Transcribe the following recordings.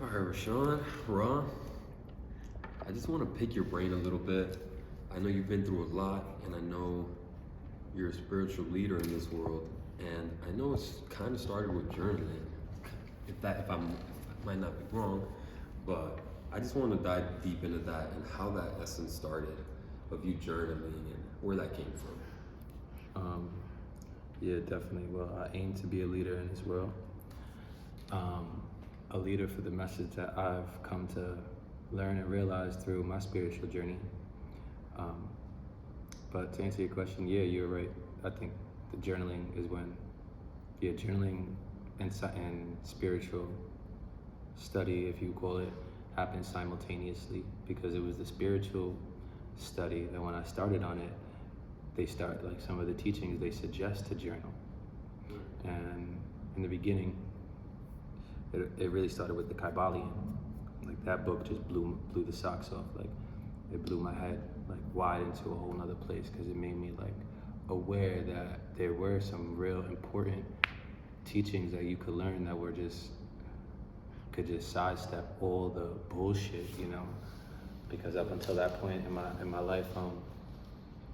All right, Rashawn, Ra, I just want to pick your brain a little bit. I know you've been through a lot, and I know you're a spiritual leader in this world, and I know it's kind of started with journaling. If I might not be wrong, but I just want to dive deep into that and how that essence started of you journaling and where that came from. Yeah, definitely. Well, I aim to be a leader in this world. A leader for the message that I've come to learn and realize through my spiritual journey. But to answer your question, yeah, you're right. I think the journaling is when, journaling and spiritual study, if you call it, happened simultaneously, because it was the spiritual study that when I started on it, they start, like some of the teachings, they suggest to journal. And in the beginning, it really started with the Kybalion. Like that book just blew the socks off. Like it blew my head like wide into a whole nother place, because it made me like aware that there were some real important teachings that you could learn that were could just sidestep all the bullshit, because up until that point in my life,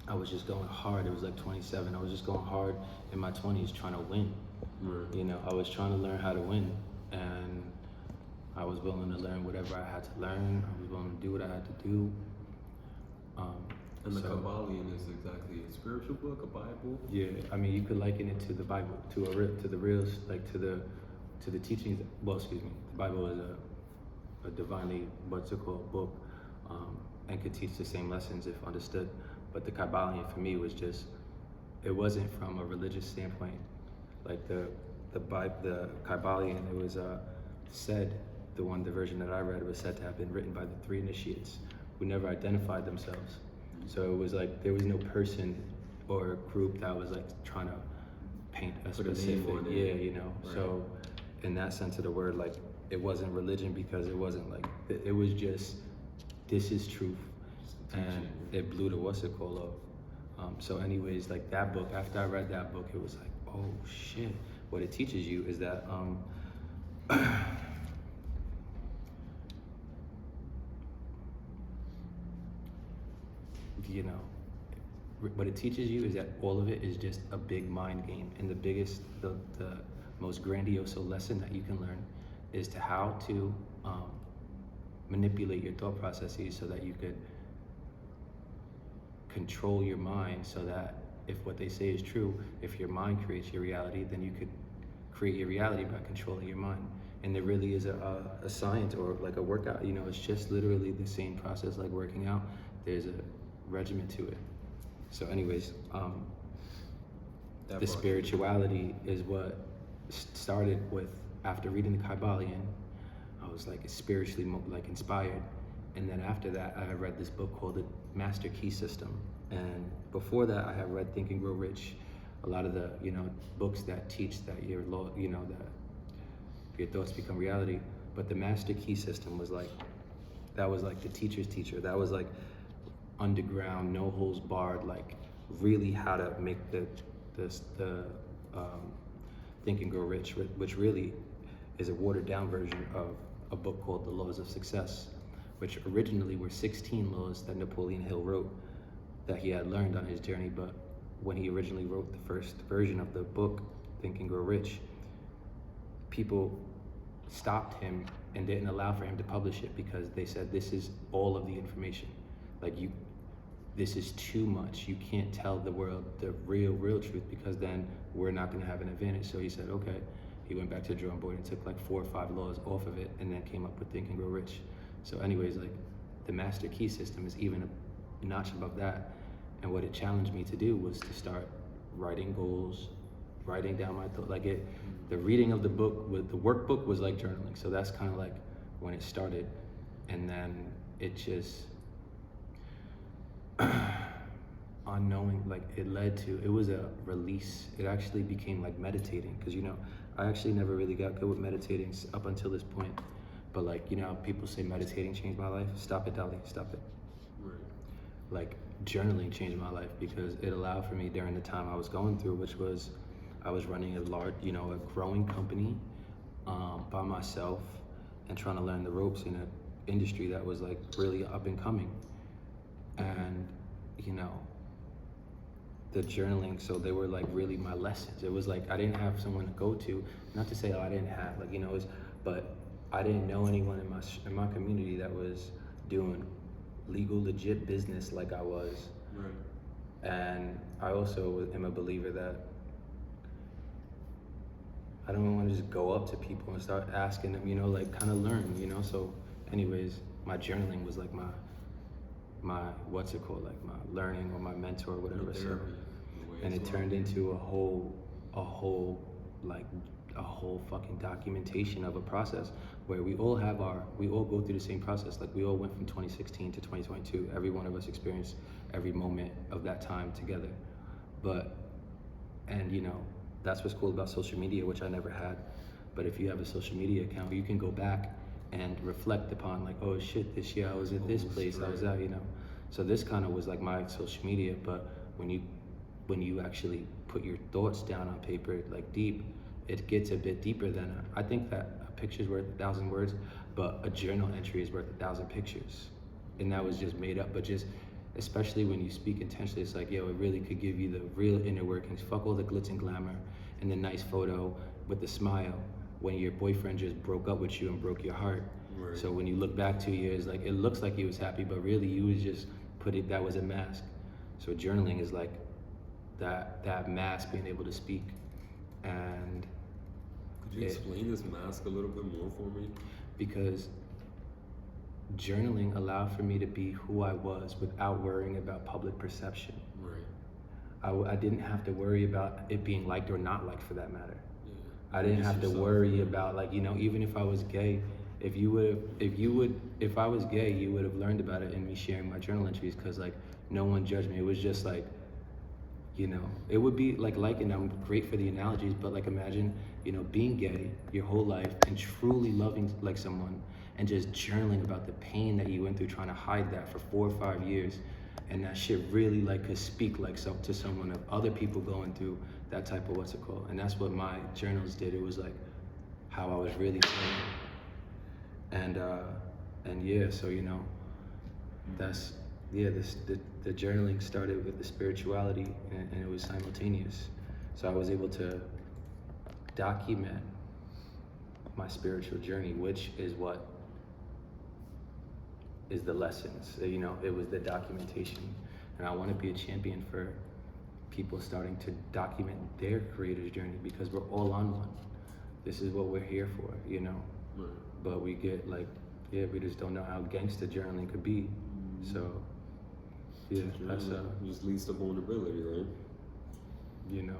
I was just going hard. It was like 27. I was just going hard in my 20s trying to win. I was trying to learn how to win, and I was willing to learn whatever I had to learn. I was willing to do what I had to do. And the Kybalion is exactly a spiritual book, a Bible. Yeah, I mean, you could liken it to the Bible, to the real, like to the teachings. Well, excuse me, the Bible is a divinely book, and could teach the same lessons if understood. But the Kybalion for me was just, it wasn't from a religious standpoint. Like the Kybalion, it was said, the version that I read was said to have been written by the 3 initiates who never identified themselves. So it was like there was no person or group that was like trying to paint a specific, Right. So in that sense of the word, like it wasn't religion, because it wasn't like, it was just, this is truth, and it blew the what's it called off. So anyways, like that book, after I read that book, it was like, oh shit. What it teaches you is that what it teaches you is that all of it is just a big mind game, and the most grandiose lesson that you can learn is to how to manipulate your thought processes so that you could control your mind, so that if what they say is true, if your mind creates your reality, then you could create your reality by controlling your mind. And there really is a science, or like a workout, it's just literally the same process like working out. There's a regimen to it. So anyways, the spirituality is what started with, after reading the Kybalion, I was like spiritually like inspired. And then after that, I had read this book called The Master Key System. And before that, I had read Think and Grow Rich, a lot of the, books that teach that that your thoughts become reality. But the Master Key System was like, that was like the teacher's teacher. That was like underground, no holds barred, like really how to make the Think and Grow Rich, which really is a watered down version of a book called The Laws of Success, which originally were 16 laws that Napoleon Hill wrote that he had learned on his journey. But when he originally wrote the first version of the book, Think and Grow Rich, people stopped him and didn't allow for him to publish it, because they said, this is all of the information. Like this is too much. You can't tell the world the real truth, because then we're not gonna have an advantage. So he said, okay. He went back to the drawing board and took like 4 or 5 laws off of it, and then came up with Think and Grow Rich. So anyways, like the Master Key System is even a notch above that. And what it challenged me to do was to start writing goals, writing down my thoughts. Like the reading of the book, the workbook was like journaling. So that's kind of like when it started. And then it just, unknowing, like it was a release. It actually became like meditating, because I actually never really got good with meditating up until this point. But like, people say meditating changed my life. Stop it, Dolly, stop it. Right. Like journaling changed my life, because it allowed for me during the time I was going through, which was, I was running a large, a growing company by myself. and trying to learn the ropes in an industry that was like really up and coming. And you know, the journaling, so they were like really my lessons. It was like I didn't have someone to go to, not to say, oh, I didn't have, like, you know, but I didn't know anyone in my community that was doing legal, legit business like I was. Right. And I also am a believer that I don't want to just go up to people and start asking them, you know, like kind of learn, you know. So anyways, my journaling was like my what's it called, like my learning or my mentor or whatever. So, and it turned into a whole fucking documentation of a process where we all go through the same process. Like we all went from 2016 to 2022. Every one of us experienced every moment of that time together. And you know, that's what's cool about social media, which I never had. But if you have a social media account, you can go back and reflect upon, like, oh shit, this year I was at this place, I was out, you know. So this kind of was like my social media. But when you actually put your thoughts down on paper, like deep, it gets a bit deeper than I think that a picture's worth 1,000 words, but a journal entry is worth 1,000 pictures. And that was just made up, but just, especially when you speak intentionally, it's like, yo, it really could give you the real inner workings. Fuck all the glitz and glamour and the nice photo with the smile when your boyfriend just broke up with you and broke your heart. Right. So when you look back 2 years, like it looks like he was happy, but really you was just that was a mask. So journaling is like that mask being able to speak. And could you explain this mask a little bit more for me? Because journaling allowed for me to be who I was without worrying about public perception. Right. I didn't have to worry about it being liked or not liked, for that matter. Yeah. I didn't have to worry about, like, you know, even if I was gay, if I was gay, you would have learned about it in me sharing my journal entries, because like no one judged me. It was just like, you know, it would be like, and I'm great for the analogies, but like imagine, you know, being gay your whole life and truly loving like someone and just journaling about the pain that you went through trying to hide that for 4 or 5 years, and that shit really like could speak like to someone of other people going through that type of and that's what my journals did. It was like how I was really feeling. And yeah, so you know, that's the journaling started with the spirituality, and it was simultaneous. So I was able to document my spiritual journey, which is what is the lessons. You know, it was the documentation. And I want to be a champion for people starting to document their creator's journey, because we're all on one. This is what we're here for, you know. Right. But we get like, we just don't know how gangsta journaling could be. So yeah, that's just leads to vulnerability, right? You know.